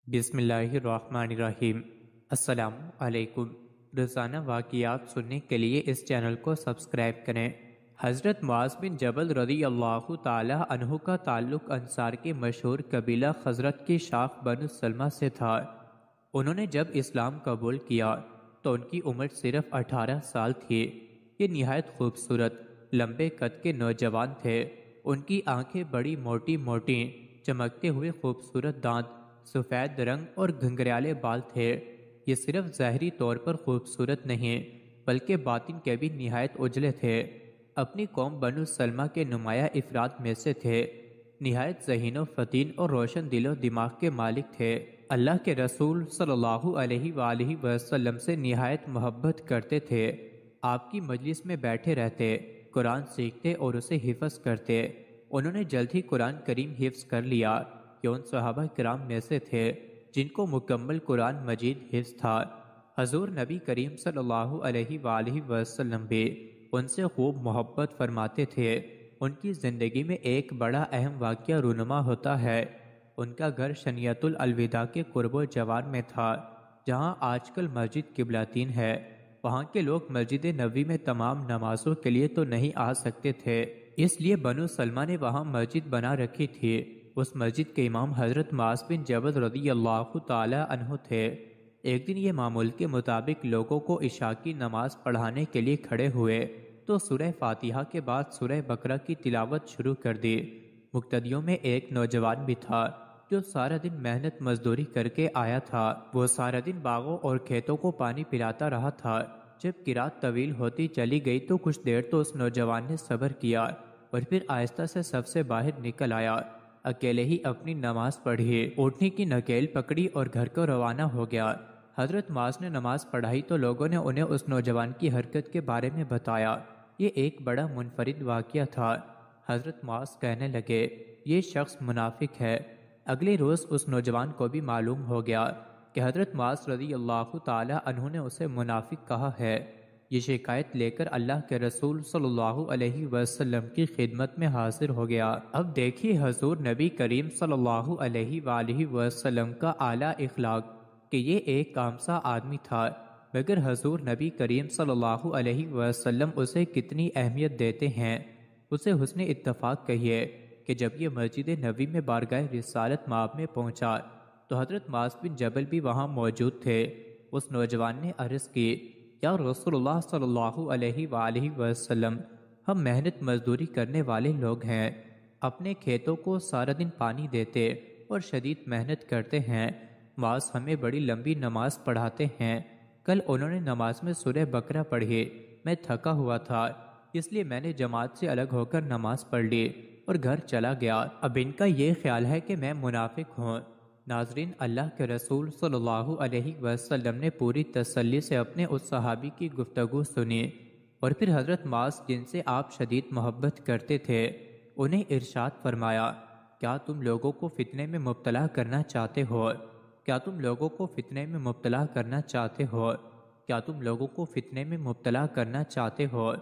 بسم اللہ الرحمن الرحیم۔ السلام علیکم۔ روزانہ واقعات سننے کے لیے اس چینل کو سبسکرائب کریں۔ حضرت معاذ بن جبل رضی اللہ تعالی عنہ کا تعلق انصار کے مشہور قبیلہ خزرج کی شاخ بنو سلمہ سے تھا۔ انہوں نے جب اسلام قبول کیا تو ان کی عمر صرف 18 سال تھی۔ یہ نہایت خوبصورت لمبے قد کے نوجوان تھے۔ ان کی آنکھیں بڑی موٹی موٹی، چمکتے ہوئے خوبصورت دانت، سفید رنگ اور گھنگریالے بال تھے۔ یہ صرف ظاہری طور پر خوبصورت نہیں بلکہ باطن کے بھی نہایت اجلے تھے۔ اپنی قوم بنو سلمہ کے نمایاں افراد میں سے تھے۔ نہایت ذہین و فطین اور روشن دل و دماغ کے مالک تھے۔ اللہ کے رسول صلی اللہ علیہ وآلہ وسلم سے نہایت محبت کرتے تھے۔ آپ کی مجلس میں بیٹھے رہتے، قرآن سیکھتے اور اسے حفظ کرتے۔ انہوں نے جلد ہی قرآن کریم حفظ کر لیا۔ یہ ان صحابہ کرام میں سے تھے جن کو مکمل قرآن مجید حفظ تھا۔ حضور نبی کریم صلی اللہ علیہ وآلہ وسلم بھی ان سے خوب محبت فرماتے تھے۔ ان کی زندگی میں ایک بڑا اہم واقعہ رونما ہوتا ہے۔ ان کا گھر شنیعت الوداع کے قرب و جوار میں تھا، جہاں آج کل مسجد قبلتین ہے۔ وہاں کے لوگ مسجد نبوی میں تمام نمازوں کے لیے تو نہیں آ سکتے تھے، اس لیے بنو سلمہ نے وہاں مسجد بنا رکھی تھی۔ اس مسجد کے امام حضرت معاذ بن جبل رضی اللہ تعالی عنہ تھے۔ ایک دن یہ معمول کے مطابق لوگوں کو عشاء کی نماز پڑھانے کے لیے کھڑے ہوئے تو سورہ فاتحہ کے بعد سورہ بقرہ کی تلاوت شروع کر دی۔ مقتدیوں میں ایک نوجوان بھی تھا جو سارا دن محنت مزدوری کر کے آیا تھا۔ وہ سارا دن باغوں اور کھیتوں کو پانی پلاتا رہا تھا۔ جب قرات طویل ہوتی چلی گئی تو کچھ دیر تو اس نوجوان نے صبر کیا اور پھر آہستہ سے سب سے باہر نکل آیا۔ اکیلے ہی اپنی نماز پڑھی، اونٹنی کی نکیل پکڑی اور گھر کو روانہ ہو گیا۔ حضرت معاذ نے نماز پڑھائی تو لوگوں نے انہیں اس نوجوان کی حرکت کے بارے میں بتایا۔ یہ ایک بڑا منفرد واقعہ تھا۔ حضرت معاذ کہنے لگے، یہ شخص منافق ہے۔ اگلے روز اس نوجوان کو بھی معلوم ہو گیا کہ حضرت معاذ رضی اللہ تعالی عنہ نے اسے منافق کہا ہے۔ یہ شکایت لے کر اللہ کے رسول صلی اللہ علیہ وسلم کی خدمت میں حاضر ہو گیا۔ اب دیکھیے حضور نبی کریم صلی اللہ علیہ وآلہ وسلم کا اعلیٰ اخلاق کہ یہ ایک عام سا آدمی تھا، مگر حضور نبی کریم صلی اللہ علیہ وسلم اسے کتنی اہمیت دیتے ہیں۔ اسے حسن اتفاق کہیے کہ جب یہ مسجد نبوی میں بارگاہ رسالت مآب میں پہنچا تو حضرت معاذ بن جبل بھی وہاں موجود تھے۔ اس نوجوان نے عرض کی، یا رسول اللہ صلی اللہ علیہ وآلہ وسلم، ہم محنت مزدوری کرنے والے لوگ ہیں، اپنے کھیتوں کو سارا دن پانی دیتے اور شدید محنت کرتے ہیں۔ معاذ ہمیں بڑی لمبی نماز پڑھاتے ہیں۔ کل انہوں نے نماز میں سورہ بقرہ پڑھی، میں تھکا ہوا تھا اس لیے میں نے جماعت سے الگ ہو کر نماز پڑھ لی اور گھر چلا گیا۔ اب ان کا یہ خیال ہے کہ میں منافق ہوں۔ ناظرین، اللہ کے رسول صلی اللہ علیہ وسلم نے پوری تسلی سے اپنے اس صحابی کی گفتگو سنی اور پھر حضرت معاذ جن سے آپ شدید محبت کرتے تھے انہیں ارشاد فرمایا، کیا تم لوگوں کو فتنے میں مبتلا کرنا چاہتے ہو؟ کیا تم لوگوں کو فتنے میں مبتلا کرنا چاہتے ہو؟ کیا تم لوگوں کو فتنے میں مبتلا کرنا چاہتے ہو؟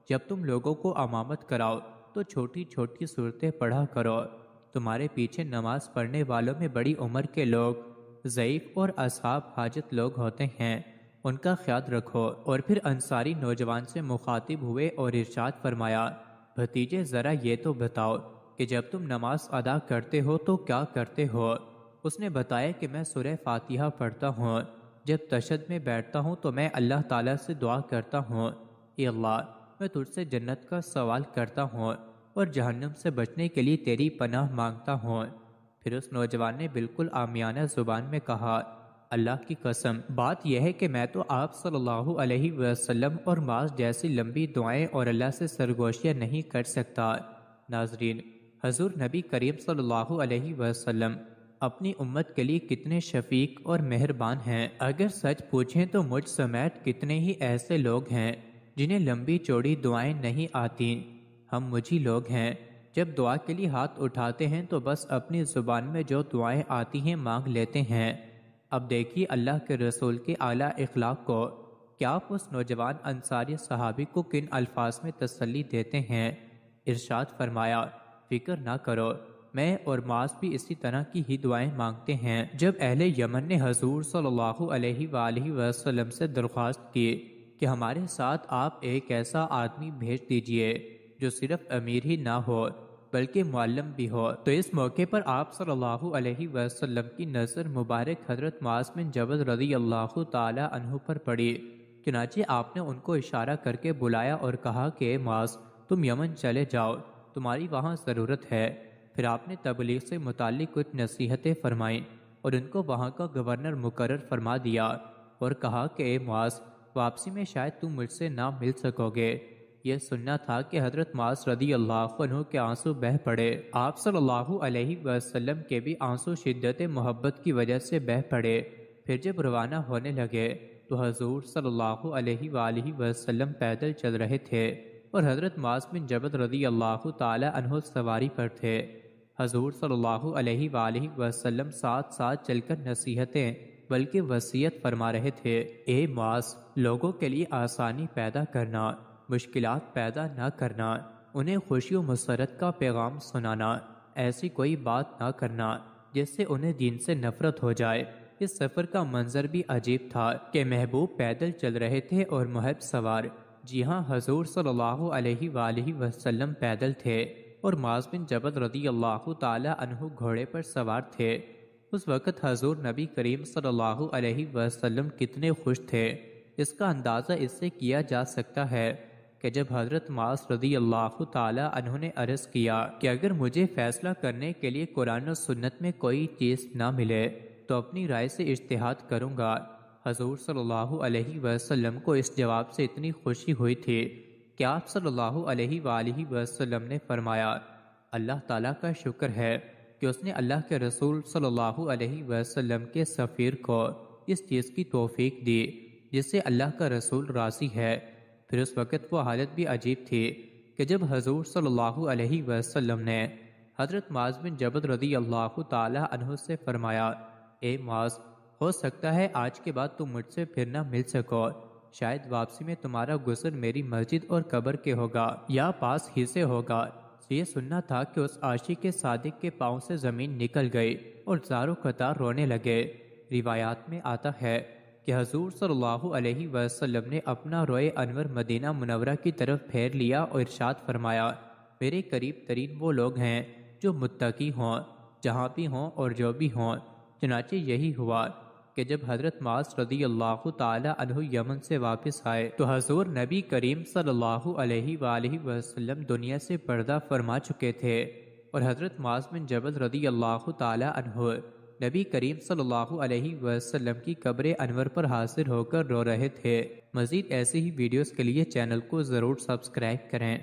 جب تم لوگوں کو امامت کراؤ تو چھوٹی چھوٹی صورتیں پڑھا کرو۔ تمہارے پیچھے نماز پڑھنے والوں میں بڑی عمر کے لوگ، ضعیف اور اصحاب حاجت لوگ ہوتے ہیں، ان کا خیال رکھو۔ اور پھر انصاری نوجوان سے مخاطب ہوئے اور ارشاد فرمایا، بھتیجے ذرا یہ تو بتاؤ کہ جب تم نماز ادا کرتے ہو تو کیا کرتے ہو؟ اس نے بتایا کہ میں سورہ فاتحہ پڑھتا ہوں، جب تشہد میں بیٹھتا ہوں تو میں اللہ تعالیٰ سے دعا کرتا ہوں، اے اللہ، میں تجھ سے جنت کا سوال کرتا ہوں اور جہنم سے بچنے کے لیے تیری پناہ مانگتا ہوں۔ پھر اس نوجوان نے بالکل عامیانہ زبان میں کہا، اللہ کی قسم، بات یہ ہے کہ میں تو آپ صلی اللہ علیہ وسلم اور معاذ جیسی لمبی دعائیں اور اللہ سے سرگوشیاں نہیں کر سکتا۔ ناظرین، حضور نبی کریم صلی اللہ علیہ وسلم اپنی امت کے لیے کتنے شفیق اور مہربان ہیں۔ اگر سچ پوچھیں تو مجھ سمیت کتنے ہی ایسے لوگ ہیں جنہیں لمبی چوڑی دعائیں نہیں آتی۔ ہم مجھی لوگ ہیں، جب دعا کے لیے ہاتھ اٹھاتے ہیں تو بس اپنی زبان میں جو دعائیں آتی ہیں مانگ لیتے ہیں۔ اب دیکھیے اللہ کے رسول کے اعلیٰ اخلاق کو، کیا آپ اس نوجوان انصاری صحابی کو کن الفاظ میں تسلی دیتے ہیں؟ ارشاد فرمایا، فکر نہ کرو، میں اور معاذ بھی اسی طرح کی ہی دعائیں مانگتے ہیں۔ جب اہل یمن نے حضور صلی اللہ علیہ وآلہ وسلم سے درخواست کی کہ ہمارے ساتھ آپ ایک ایسا آدمی بھیج دیجئے جو صرف امیر ہی نہ ہو بلکہ معلم بھی ہو، تو اس موقع پر آپ صلی اللہ علیہ وسلم کی نظر مبارک حضرت معاذ بن جبل رضی اللہ تعالی عنہ پر پڑی۔ چنانچہ آپ نے ان کو اشارہ کر کے بلایا اور کہا کہ معاذ تم یمن چلے جاؤ، تمہاری وہاں ضرورت ہے۔ پھر آپ نے تبلیغ سے متعلق کچھ نصیحتیں فرمائیں اور ان کو وہاں کا گورنر مقرر فرما دیا اور کہا کہ اے معاذ واپسی میں شاید تم مجھ سے نہ مل سکو گے۔ یہ سننا تھا کہ حضرت معاذ رضی اللہ عنہ کے آنسو بہہ پڑے۔ آپ صلی اللہ علیہ وسلم کے بھی آنسو شدت محبت کی وجہ سے بہہ پڑے۔ پھر جب روانہ ہونے لگے تو حضور صلی اللہ علیہ وآلہ وسلم پیدل چل رہے تھے اور حضرت معاذ بن جبل رضی اللہ تعالی عنہ سواری پر تھے۔ حضور صلی اللہ علیہ وآلہ وسلم ساتھ ساتھ چل کر نصیحتیں بلکہ وصیت فرما رہے تھے، اے معاذ لوگوں کے لیے آسانی پیدا کرنا، مشکلات پیدا نہ کرنا، انہیں خوشی و مسرت کا پیغام سنانا، ایسی کوئی بات نہ کرنا جس سے انہیں دین سے نفرت ہو جائے۔ اس سفر کا منظر بھی عجیب تھا کہ محبوب پیدل چل رہے تھے اور محب سوار۔ جی ہاں، حضور صلی اللہ علیہ وآلہ وسلم پیدل تھے اور معاذ بن جبل رضی اللہ تعالی عنہ گھوڑے پر سوار تھے۔ اس وقت حضور نبی کریم صلی اللہ علیہ وسلم کتنے خوش تھے، اس کا اندازہ اس سے کیا جا سکتا ہے کہ جب حضرت معاذ رضی اللہ تعالی عنہ نے عرض کیا کہ اگر مجھے فیصلہ کرنے کے لیے قرآن و سنت میں کوئی چیز نہ ملے تو اپنی رائے سے اجتہاد کروں گا، حضور صلی اللہ علیہ وسلم کو اس جواب سے اتنی خوشی ہوئی تھی کہ آپ صلی اللہ علیہ وآلہ وسلم نے فرمایا، اللہ تعالیٰ کا شکر ہے کہ اس نے اللہ کے رسول صلی اللہ علیہ وسلم کے سفیر کو اس چیز کی توفیق دی جس سے اللہ کا رسول راضی ہے۔ پھر اس وقت وہ حالت بھی عجیب تھی کہ جب حضور صلی اللہ علیہ وسلم نے حضرت معاذ بن جبل رضی اللہ تعالی عنہ سے فرمایا، اے معاذ ہو سکتا ہے آج کے بعد تم مجھ سے پھر نہ مل سکو، شاید واپسی میں تمہارا گزر میری مسجد اور قبر کے ہوگا یا پاس ہی سے ہوگا۔ یہ سننا تھا کہ اس عاشق کے صادق کے پاؤں سے زمین نکل گئی اور زاروں قطار رونے لگے۔ روایات میں آتا ہے کہ حضور صلی اللہ علیہ وسلم نے اپنا روئے انور مدینہ منورہ کی طرف پھیر لیا اور ارشاد فرمایا، میرے قریب ترین وہ لوگ ہیں جو متقی ہوں جہاں بھی ہوں اور جو بھی ہوں۔ چنانچہ یہی ہوا کہ جب حضرت معاذ رضی اللہ تعالی عنہ یمن سے واپس آئے تو حضور نبی کریم صلی اللہ علیہ وآلہ وسلم دنیا سے پردہ فرما چکے تھے اور حضرت معاذ بن جبل رضی اللہ تعالی عنہ نبی کریم صلی اللہ علیہ وسلم کی قبر انور پر حاضر ہو کر رو رہے تھے۔ مزید ایسی ہی ویڈیوز کے لیے چینل کو ضرور سبسکرائب کریں۔